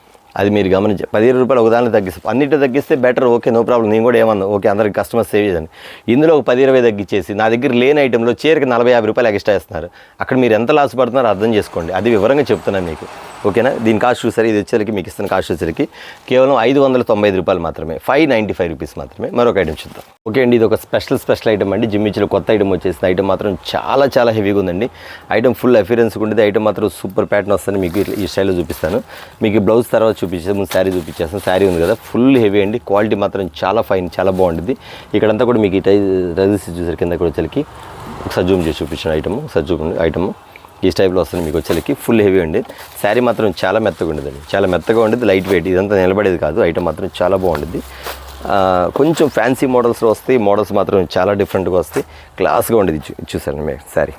అది మీరు గమనించి 15 రూపాయలు ఒకదాన్ని తగ్గిస్తే అన్నింటిలో తగ్గిస్తే బెటర్. Okay, no problem. నేను కూడా ఏమన్నా ఓకే అందరికి కస్టమర్స్ సేవ్ చేయండి. ఇందులో ఒక 10-20 తగ్గించేసి నా దగ్గర లేని ఐటెంలో చీరకి 40-50 రూపాయలు ఎక్స్ట్రా ఇస్తున్నారు. అక్కడ మీరు ఎంత లాస్ పడుతున్నారో అర్థం చేసుకోండి. అది వివరంగా చెప్తున్నాను మీకు. ఓకేనా? దీని కాస్ట్ చూసారు, ఇది వచ్చేసరికి మీకు ఇస్తున్న కాస్ట్ వచ్చేసరికి కేవలం 595 రూపాయలు మాత్రమే, 595 రూపీస్ మాత్రమే. మరొక ఐటమ్ చూద్దాం. ఓకే అండి, ఇది ఒక స్పెషల్ ఐటమ్ అండి. జిమ్మిచ్లో కొత్త ఐటమ్ వచ్చేసింది. ఐటమ్ మాత్రం చాలా హెవీగా ఉందండి. ఐటమ్ ఫుల్ అఫీరెన్స్ ఉండేది. ఐటమ్ మాత్రం సూపర్ ప్యాటర్న్ వస్తుంది. మీకు ఈ స్టైల్లో చూపిస్తాను. మీకు బ్లౌజ్ తర్వాత చూపించేస్తాను, ముందు శారీ చూపించేస్తాను. శారీ ఉంది కదా, ఫుల్ హెవీ అండి. క్వాలిటీ మాత్రం చాలా ఫైన్, చాలా బాగుంటుంది. ఇక్కడంతా కూడా మీకు ఈ టైల్స్ చూసారు, కింద కూడా వచ్చేసరికి ఒకసారి జూమ్ చేసి చూపించిన ఐటమ్. ఒకసారి చూపండి, ఐటమ్ ఈ టైప్లో వస్తుంది మీకు వచ్చేసరికి. ఫుల్ హెవీ అండి. శారీ మాత్రం చాలా మెత్తగా ఉండేదండి, చాలా మెత్తగా ఉండేది. లైట్ వెయిట్, ఇదంతా నిలబడేది కాదు. ఐటమ్ మాత్రం చాలా బాగుంటుంది. కొంచెం ఫ్యాన్సీ మోడల్స్లో వస్తాయి. మోడల్స్ మాత్రం చాలా డిఫరెంట్గా వస్తాయి. క్లాస్గా ఉండేది. చూసాను మీరు శారీ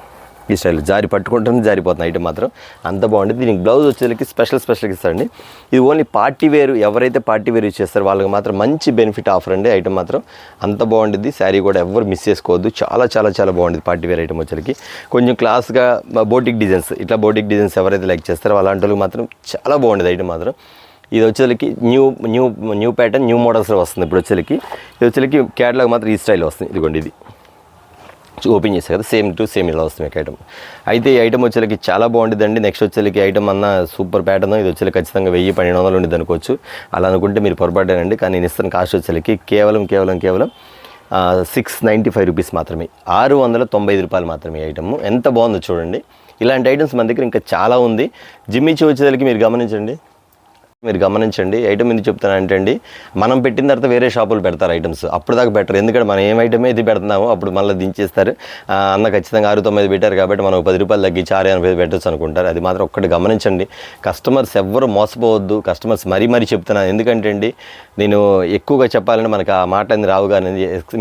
ఈ స్టైల్లో జారి పట్టుకుంటుంది, జారిపోతుంది. ఐటమ్ మాత్రం అంత బాగుంటుంది. దీనికి బ్లౌజ్ వచ్చేసరికి స్పెషల్గా ఇస్తారండి. ఇది ఓన్లీ పార్టీ వేర్, ఎవరైతే పార్టీ వేర్ యూజ్ చేస్తారో వాళ్ళకి మాత్రం మంచి బెనిఫిట్ ఆఫర్ అండి. ఐటమ్ మాత్రం అంత బాగుంటుంది. శారీ కూడా ఎవరు మిస్ చేసుకోవద్దు. చాలా బాగుంటుంది పార్టీ వేర్ ఐటమ్ వచ్చేసరికి. కొంచెం క్లాస్గా బోటిక్ డిజైన్స్, ఇట్లా బోటిక్ డిజైన్స్ ఎవరైతే లైక్ చేస్తారో అలాంటి వాళ్ళకి మాత్రం చాలా బాగుంటుంది ఐటమ్ మాత్రం. ఇది వచ్చేసరికి న్యూ ప్యాటర్న్, న్యూ మోడల్స్లో వస్తుంది. ఇప్పుడు వచ్చేసరికి ఇది వచ్చేసరికి క్యాటలాగ్ మాత్రం ఈ స్టైల్లో వస్తుంది. ఇదిగోండి, ఇది ఓపెన్ చేశారు కదా, సేమ్ టు సేమ్ ఇలా వస్తుంది ఐటమ్. అయితే ఈ ఐటమ్ వచ్చేసరికి చాలా బాగుంటుందండి. నెక్స్ట్ వచ్చేసరికి ఐటమ్ అన్న సూపర్ ప్యాటర్న్. ఇది వచ్చేసరికి ఖచ్చితంగా 1000-1200 ఉండేది అనుకోవచ్చు. అలా అనుకుంటే మీరు పొరపాటానండి. కానీ నేను ఇస్తున్న కాస్ట్ వచ్చేసరికి కేవలం 695 రూపీస్ మాత్రమే, 695 రూపాయలు మాత్రమే ఐటమ్. ఎంత బాగుందో చూడండి. ఇలాంటి ఐటమ్స్ మన దగ్గర ఇంకా చాలా ఉంది. జిమ్మిచ్చి వచ్చేసరికి మీరు గమనించండి. ఐటమ్ ఎందుకు చెప్తానంటే అండి, మనం పెట్టిన తర్వాత వేరే షాపులు పెడతారు ఐటమ్స్. అప్పుడు దాకా బెటర్. ఎందుకంటే మనం ఏం ఐటమే ఇది పెడుతున్నామో అప్పుడు మళ్ళీ దించేస్తారు. అన్న ఖచ్చితంగా 695 పెట్టారు కాబట్టి మనం 10 రూపాయలు తగ్గించి 685 పెట్టచ్చు అనుకుంటారు. అది మాత్రం ఒక్కటి గమనించండి. కస్టమర్స్ ఎవ్వరు మోసపోవద్దు. కస్టమర్స్ మరీ చెప్తున్నాను. ఎందుకంటే అండి నేను ఎక్కువగా చెప్పాలంటే మనకు ఆ మాటలు రావు. కానీ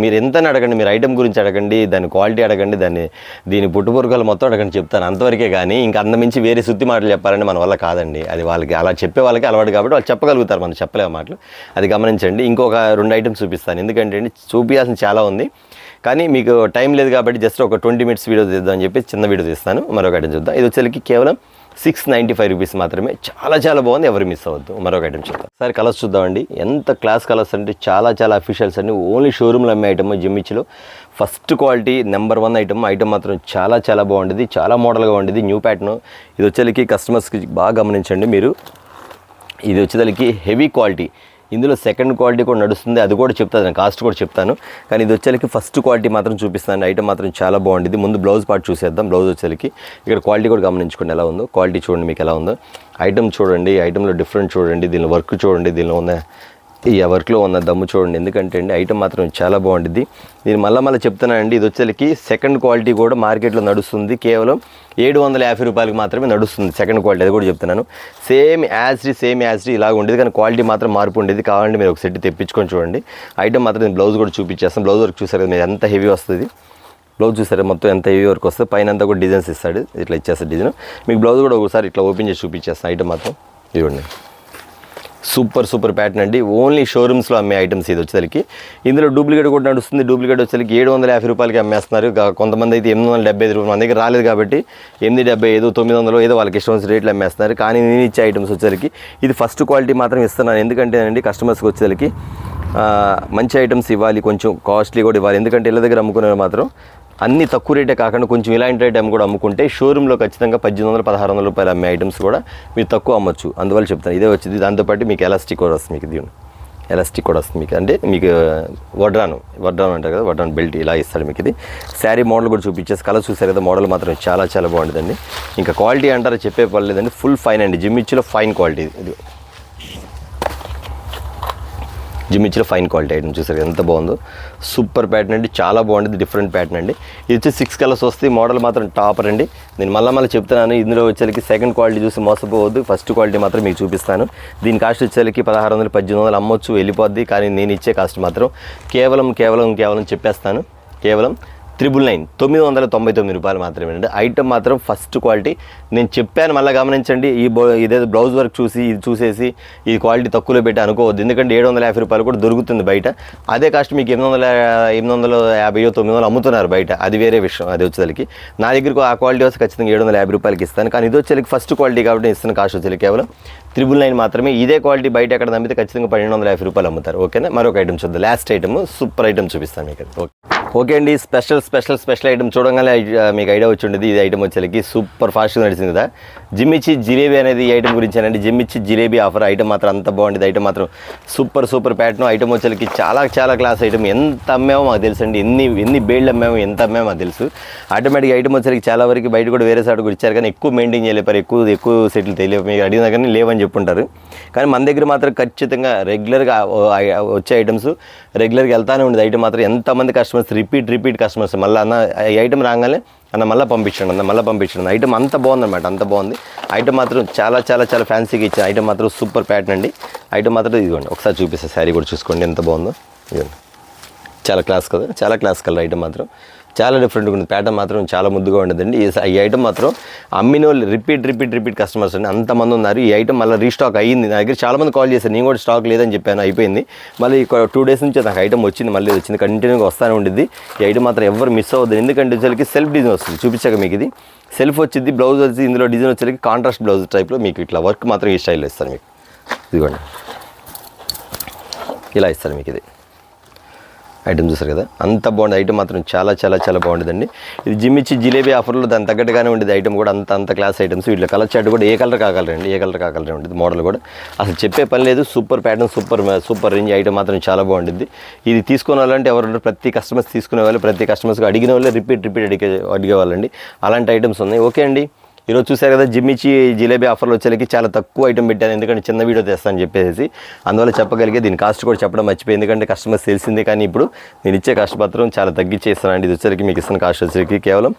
మీరు ఎంతని అడగండి, మీరు ఐటమ్ గురించి అడగండి, దాని క్వాలిటీ అడగండి, దీని పుట్టుపురుగులు మొత్తం అడగండి, చెప్తాను అంతవరకే. కానీ ఇంకా అంతమించి వేరే సుత్తి మాటలు చెప్పాలంటే మన వల్ల కాదండి. అది వాళ్ళకి అలా చెప్పే వాళ్ళకి అలవాటు కాబట్టి వాళ్ళు చెప్పగలుగుతారు, మనం చెప్పలేము మాటలు. అది గమనించండి. ఇంకొక 2 ఐటమ్స్ చూపిస్తాను. ఎందుకంటే అండి చూపించాల్సిన చాలా ఉంది. కానీ మీకు టైం లేదు కాబట్టి జస్ట్ ఒక 20 మినిట్స్ వీడియో తీద్దామని చెప్పి చిన్న వీడియో తీస్తాను. మరొక ఐటమ్ చూద్దాం. ఇది వచ్చేసరికి కేవలం 695 రూపీస్ మాత్రమే. చాలా బాగుంది, ఎవరు మిస్ అవ్వద్దు. మరొక ఐటమ్ చూద్దాం. సరే కలర్స్ చూద్దామండి. ఎంత క్లాస్ కలర్స్ అంటే చాలా అఫీషియల్స్ అండి. ఓన్లీ షోరూమ్లో అమ్మే ఐటమ్ జిమ్మిచ్లో ఫస్ట్ క్వాలిటీ నెంబర్ 1 ఐటమ్ మాత్రం చాలా బాగుంటుంది. చాలా మోడల్గా ఉండేది. New pattern. ఇది వచ్చేసరికి కస్టమర్స్కి బాగా గమనించండి మీరు. ఇది వచ్చేసరికి హెవీ క్వాలిటీ. ఇందులో సెకండ్ క్వాలిటీ కూడా నడుస్తుంది, అది కూడా చెప్తాను, కాస్ట్ కూడా చెప్తాను. కానీ ఇది వచ్చేసరికి ఫస్ట్ క్వాలిటీ మాత్రం చూపిస్తాను. ఐటమ్ మాత్రం చాలా బాగుంటుంది. ముందు బ్లౌజ్ పార్ట్ చూసేద్దాం. బ్లౌజ్ వచ్చేసరికి ఇక్కడ క్వాలిటీ కూడా గమనించుకోండి ఎలా ఉందో. క్వాలిటీ చూడండి మీకు ఎలా ఉందో. ఐటమ్ చూడండి, ఐటమ్లో డిఫరెంట్ చూడండి, దీనిలో వర్క్ చూడండి, దీనిలో ఉన్న ఈ వర్క్లో ఉన్న దమ్ము చూడండి. ఎందుకంటే అండి ఐటమ్ మాత్రం చాలా బాగుంటుంది. నేను మళ్ళీ చెప్తున్నానండి. ఇది వచ్చేసరికి సెకండ్ క్వాలిటీ కూడా మార్కెట్లో నడుస్తుంది. కేవలం 750 రూపాయలకి మాత్రమే నడుస్తుంది సెకండ్ క్వాలిటీ. అది కూడా చెప్తున్నాను. సేమ్ యాజ్ ఇలాగ ఉండేది, కానీ క్వాలిటీ మాత్రం మార్పు ఉండేది. కావాలంటే మీరు ఒక సెట్ తెప్పించుకొని చూడండి. ఐటమ్ మాత్రం నేను బ్లౌజ్ కూడా చూపించేస్తాను. బ్లౌజ్ వర్క్ చూసారు కదా మీరు, ఎంత హెవీ వస్తుంది. బ్లౌజ్ చూసారా మొత్తం ఎంత హెవీ వర్క్ వస్తుంది. పైన అంతా కూడా డిజైన్స్ ఇస్తాడు, ఇట్లా ఇచ్చేస్తాడు డిజైన్. మీకు బ్లౌజ్ కూడా ఒకసారి ఇట్లా ఓపెన్ చేసి చూపించేస్తాను. ఐటమ్ మాత్రం ఇవ్వండి, సూపర్ ప్యాటర్న్ అండి. ఓన్లీ షోరూమ్స్లో అమ్మే ఐటమ్స్ ఇది వచ్చేసరికి. ఇందులో డూప్లికేట్ కూడా నడుస్తుంది. డూప్లికేట్ వచ్చేసరికి 750 రూపాయలకి అమ్మేస్తున్నారు. కొంతమంది అయితే 875 రూపాయలు. మన దగ్గర రాలేదు కాబట్టి 875, 900 ఏదో వాళ్ళకి ఇష్టం వచ్చిన రేట్లు అమ్మేస్తున్నారు. కానీ నేను ఇచ్చే ఐటమ్స్ వచ్చేసరికి ఇది ఫస్ట్ క్వాలిటీ మాత్రం ఇస్తున్నాను. ఎందుకంటే అండి కస్టమర్స్కి వచ్చేసరికి మంచి ఐటమ్స్ ఇవ్వాలి, కొంచెం కాస్ట్లీ కూడా ఇవ్వాలి. ఎందుకంటే ఇళ్ళ దగ్గర అమ్ముకునే మాత్రం అన్ని తక్కువ రేటే కాకుండా కొంచెం ఇలాంటి ఐటమ్ కూడా అమ్ముకుంటే షోరూంలో ఖచ్చితంగా 1800-1600 రూపాయలు అమ్మే ఐటమ్స్ కూడా మీరు తక్కువ అమ్మొచ్చు. అందువల్ల చెప్తాను. ఇదే వచ్చింది. దాంతోపాటు మీకు ఎలాస్టిక్ కూడా వస్తుంది. మీకు దీని ఎలాస్టిక్ కూడా వస్తుంది మీకు. అంటే మీకు వడ్రాన్ అంటారు కదా, వడ్రాన్ బెల్ట్ ఇలా ఇస్తాడు మీకు. ఇది శారీ మోడల్ కూడా చూపించేసి కలర్ చూసారు కదా, మోడల్ మాత్రం చాలా చాలా బాగుంటుందండి. ఇంకా క్వాలిటీ అంటారా చెప్పే పర్లేదండి, ఫుల్ ఫైన్ అండి. జిమ్మిచ్లో ఫైన్ క్వాలిటీ ఇది. జిమ్మిచ్లో ఫైన్ క్వాలిటీ ఐటమ్ చూసారు ఎంత బాగుందో, సూపర్ ప్యాటర్న్ అండి, చాలా బాగుంటుంది, డిఫరెంట్ ప్యాటర్న్ అండి. ఇది వచ్చి 6 కలర్స్ వస్తాయి, మోడల్ మాత్రం టాపర్ అండి. నేను మళ్ళీ చెప్తున్నాను, ఇందులో వచ్చేసరికి సెకండ్ క్వాలిటీ చూసి మోసపోవద్దు, ఫస్ట్ క్వాలిటీ మాత్రం మీకు చూపిస్తాను. దీని కాస్ట్ వచ్చేసరికి 1600 1800 అమ్మొచ్చు, వెళ్ళిపోద్ది. కానీ నేను ఇచ్చే కాస్ట్ మాత్రం కేవలం చెప్పేస్తాను, కేవలం 999 రూపాయలు మాత్రమే అండి. ఐటమ్ మాత్రం ఫస్ట్ క్వాలిటీ. నేను చెప్పాను, మళ్ళీ గమనించండి. ఇదేదో బ్లౌజ్ వర్క్ చూసేసి ఈ క్వాలిటీ తక్కువలో పెట్టి అనుకోవద్దు, ఎందుకంటే 750 రూపాయలు కూడా దొరుకుతుంది బయట. అదే కాస్ట్ మీకు 850 900 అమ్ముతున్నారు బయట, అది వేరే విషయం. అది వచ్చేసరికి నా దగ్గరకు ఆ క్వాలిటీ వస్తే ఖచ్చితంగా 750 రూపాయలకి ఇస్తాను. కానీ ఇది వచ్చేసరికి ఫస్ట్ క్వాలిటీ కాబట్టి నేను ఇస్తున్న కాస్ట్ వచ్చేసరికి కేవలం 999 మాత్రమే. ఇదే క్వాలిటీ బయట ఎక్కడ నమ్మితే ఖచ్చితంగా 1250 రూపాయలు అమ్ముతారు. ఓకేనా, మరొక ఐటమ్ చూద్దాం. లాస్ట్ ఐటమ్ సూపర్ ఐటమ్ చూపిస్తాను మీకు. ఓకే అండి, స్పెషల్ ఐటమ్ చూడగానే మీకు ఐడియా వచ్చి ఉండేది. ఇది ఐటమ్ వచ్చేసరికి సూపర్ ఫాస్ట్గా నడిచింది కదా, జిమ్మిచ్చి జిలేబీ అనేది ఈ ఐటమ్ గురించి అండి. జిమ్మిచ్చి జిలేబీ ఆఫర్ ఐటమ్ మాత్రం అంత బాగుంటుంది. ఐటమ్ మాత్రం సూపర్ ప్యాటర్న్ ఐటమ్ వచ్చేసరికి చాలా క్లాస్ ఐటమ్. ఎంత అమ్మామో మాకు తెలుసు అండి, ఎన్ని బేళ్ళు అమ్మామో, ఎంత అమ్మామో మాకు తెలుసు. ఆటోమేటిక్ ఐటమ్ వచ్చేసరికి చాలా వరకు బయట కూడా వేరే సార్ కూడా ఇచ్చారు, కానీ ఎక్కువ మెయింటైన్ చేయలేపారు, ఎక్కువ సెటిల్ తెలియదు. మీకు అడిగినా కానీ లేవని చెప్పుంటారు. కానీ మన దగ్గర మాత్రం ఖచ్చితంగా రెగ్యులర్గా వచ్చే ఐటమ్స్, రెగ్యులర్గా వెళ్తానే ఉండేది ఐటమ్ మాత్రం. ఎంతమంది కస్టమర్స్ రిపీట్ కస్టమర్స్ మళ్ళీ అన్న ఈ ఐటమ్ రాగానే మళ్ళీ పంపించండి. ఐటమ్ అంత బాగుందన్నమాట, అంత బాగుంది ఐటమ్ మాత్రం. చాలా ఫ్యాన్సీగా ఇచ్చిన ఐటమ్ మాత్రం సూపర్ ప్యాటర్న్ అండి. ఐటమ్ మాత్రం ఇదిగోండి, ఒకసారి చూపిస్తాను. శారీ కూడా చూసుకోండి ఎంత బాగుందో. ఇదిగోండి, చాలా క్లాస్ కదా, చాలా క్లాస్ కలర్ ఐటమ్ మాత్రం చాలా డిఫరెంట్గా ఉంది. ప్యాటర్న్ మాత్రం చాలా ముద్దుగా ఉండదండి. ఈ ఐటమ్ మాత్రం అమ్మిన వాళ్ళు రిపీట్ కస్టమర్స్ అండి, అంతమంది ఉన్నారు. ఈ ఐటమ్ మళ్ళీ రీస్టాక్ అయ్యింది. నా దగ్గర చాలామంది కాల్ చేశారు, నేను కూడా స్టాక్ లేదని చెప్పాను, అయిపోయింది. మళ్ళీ 2 డేస్ నుంచి నాకు ఐటమ్ వచ్చింది, మళ్ళీ వచ్చింది, కంటిన్యూగా వస్తూనే ఉండిద్ది. ఈ ఐటమ్ మాత్రం ఎవరు మిస్ అవ్వద్దు, ఎందుకంటే వచ్చేసరికి సెల్ఫ్ డిజైన్ వస్తుంది. చూపించాక మీకు ఇది సెల్ఫ్ వచ్చింది, బ్లౌజ్ వచ్చి ఇందులో డిజైన్ వచ్చేసరికి కాంట్రాస్ట్ బ్లౌజ్ టైప్లో మీకు ఇట్లా వర్క్ మాత్రం ఈ స్టైల్లో ఇస్తారు మీకు. ఇదిగోండి ఇలా ఇస్తారు మీకు. ఇది ఐటమ్ చూసారు కదా, అంత బాగుంది ఐటమ్ మాత్రం. చాలా బాగుంటుందండి. ఇది జిమ్మిచ్చి జిలేబీ ఆఫర్లో దాని తగ్గట్టుగానే ఉండేది ఐటమ్ కూడా. అంత క్లాస్ ఐటమ్స్. వీటిలో కలర్ చార్ట్ కూడా ఏ కలర్ కాగలరండి, ఉంటుంది మోడల్ కూడా. అసలు చెప్పే పని లేదు, super pattern, super range item మాత్రం చాలా బాగుంటుంది. ఇది తీసుకునే వాళ్ళంటే ఎవరు, ప్రతి కస్టమర్స్ తీసుకునే వాళ్ళు, ప్రతి కస్టమర్స్కి అడిగిన వాళ్ళే రిపీట్ అడిగేవాళ్ళండి. అలాంటి ఐటమ్స్ ఉన్నాయి. ఓకే అండి, ఈరోజు చూసారు కదా, జిమ్మిచ్చి జిలేబీ ఆఫర్లో వచ్చేసరికి చాలా తక్కువ ఐటమ్ పెట్టాను, ఎందుకంటే చిన్న వీడియో తెస్తానని చెప్పేసి. అందువల్ల చెప్పగలిగే. దీని కాస్ట్ కూడా చెప్పడం మర్చిపోయింది, ఎందుకంటే కస్టమర్స్ తెలిసిందే. కానీ ఇప్పుడు నేను ఇచ్చే కాస్ట్ మాత్రం చాలా తగ్గించేస్తానండి. ఇది వచ్చేసరికి మీకు ఇస్తున్న కాస్ట్ వచ్చేసరికి కేవలం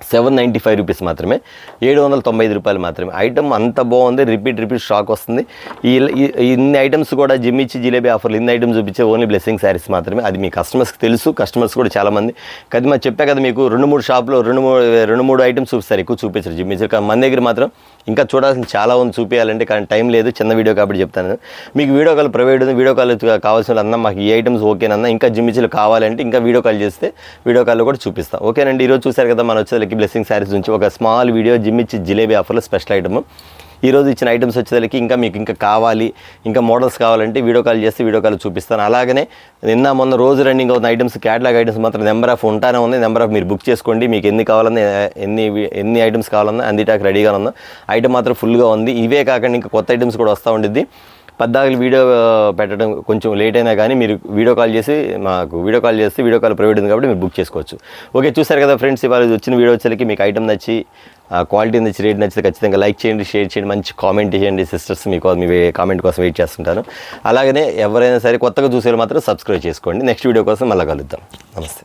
795 రూపీస్ మాత్రమే, 795 రూపాయలు మాత్రమే. ఐటమ్ అంత బాగుంది, రిపీట్ స్టాక్ వస్తుంది. ఇన్ని ఐటమ్స్ కూడా జిమ్మిచ్చి జిలేబీ ఆఫర్లు ఇన్ని ఐటమ్స్ చూపించే ఓన్లీ బ్లెస్సింగ్ శారీస్ మాత్రమే. అది మీ కస్టమర్స్కి తెలుసు, కస్టమర్స్ కూడా చాలామంది. కానీ మరి చెప్పా కదా మీకు, 2-3 షాప్లో 2-3 ఐటమ్స్ చూపిస్తారు, ఎక్కువ చూపించారు జిమ్మిచ్చి. కానీ మన దగ్గర మాత్రం ఇంకా చూడాల్సిన చాలా ఉంది చూపించాలంటే, కానీ టైం లేదు, చిన్న వీడియో కాబట్టి చెప్తాను. మీకు వీడియో కాల్ ప్రొవైడ్ ఉంది, వీడియో కాల్ కావాల్సిన అన్న మాకు ఈ ఐటమ్స్ ఓకేనన్నా, ఇంకా జిమ్మిచ్లు కావాలంటే ఇంకా వీడియో కాల్ చేస్తే వీడియో కాల్లో కూడా చూపిస్తాం. ఓకేనండి, ఈరోజు చూసారు కదా, మన వచ్చేసరికి బ్లెస్సింగ్ శారీస్ నుంచి ఒక స్మాల్ వీడియో జిమ్మిచ్చి జిలేబీ ఆఫర్లో స్పెషల్ ఐటమ్. ఈరోజు ఇచ్చిన ఐటమ్స్ వచ్చేసరికి మీకు ఇంకా కావాలి, ఇంకా మోడల్స్ కావాలంటే వీడియో కాల్ చేస్తే వీడియో కాల్ చూపిస్తాను. అలాగనే నిన్న మొన్న రోజు రన్నింగ్ అవుతున్న ఐటమ్స్, క్యాటలాగ్ ఐటమ్స్ మాత్రం నెంబర్ ఆఫ్ ఉంటానే ఉంది. నెంబర్ ఆఫ్ మీరు బుక్ చేసుకోండి. మీకు ఎన్ని కావాలన్నా, ఎన్ని ఐటమ్స్ కావాలన్నా అందిటాకి రెడీగా ఉందా. ఐటమ్ మాత్రం ఫుల్గా ఉంది. ఇవే కాకుండా ఇంకా కొత్త ఐటమ్స్ కూడా వస్తూ ఉండిద్ది. 14 వీడియో పెట్టడం కొంచెం లేట్ అయినా కానీ మీరు వీడియో కాల్ చేసి మాకు వీడియో కాల్ ప్రొవైడ్ ఉంది కాబట్టి మీరు బుక్ చేసుకోవచ్చు. ఓకే, చూసారు కదా ఫ్రెండ్స్, ఇవాళ వచ్చిన వీడియో వచ్చేసరికి మీకు ఐటమ్ నచ్చి, క్వాలిటీ నచ్చి, రేట్ నచ్చితే ఖచ్చితంగా లైక్ చేయండి, షేర్ చేయండి, మంచి కామెంట్ చేయండి. సిస్టర్స్ మీ కామెంట్ కోసం వెయిట్ చేస్తుంటాను. అలాగనే ఎవరైనా సరే కొత్తగా చూసేవాళ్ళు మాత్రం సబ్స్క్రైబ్ చేసుకోండి. నెక్స్ట్ వీడియో కోసం మళ్ళీ కలుద్దాం. నమస్తే.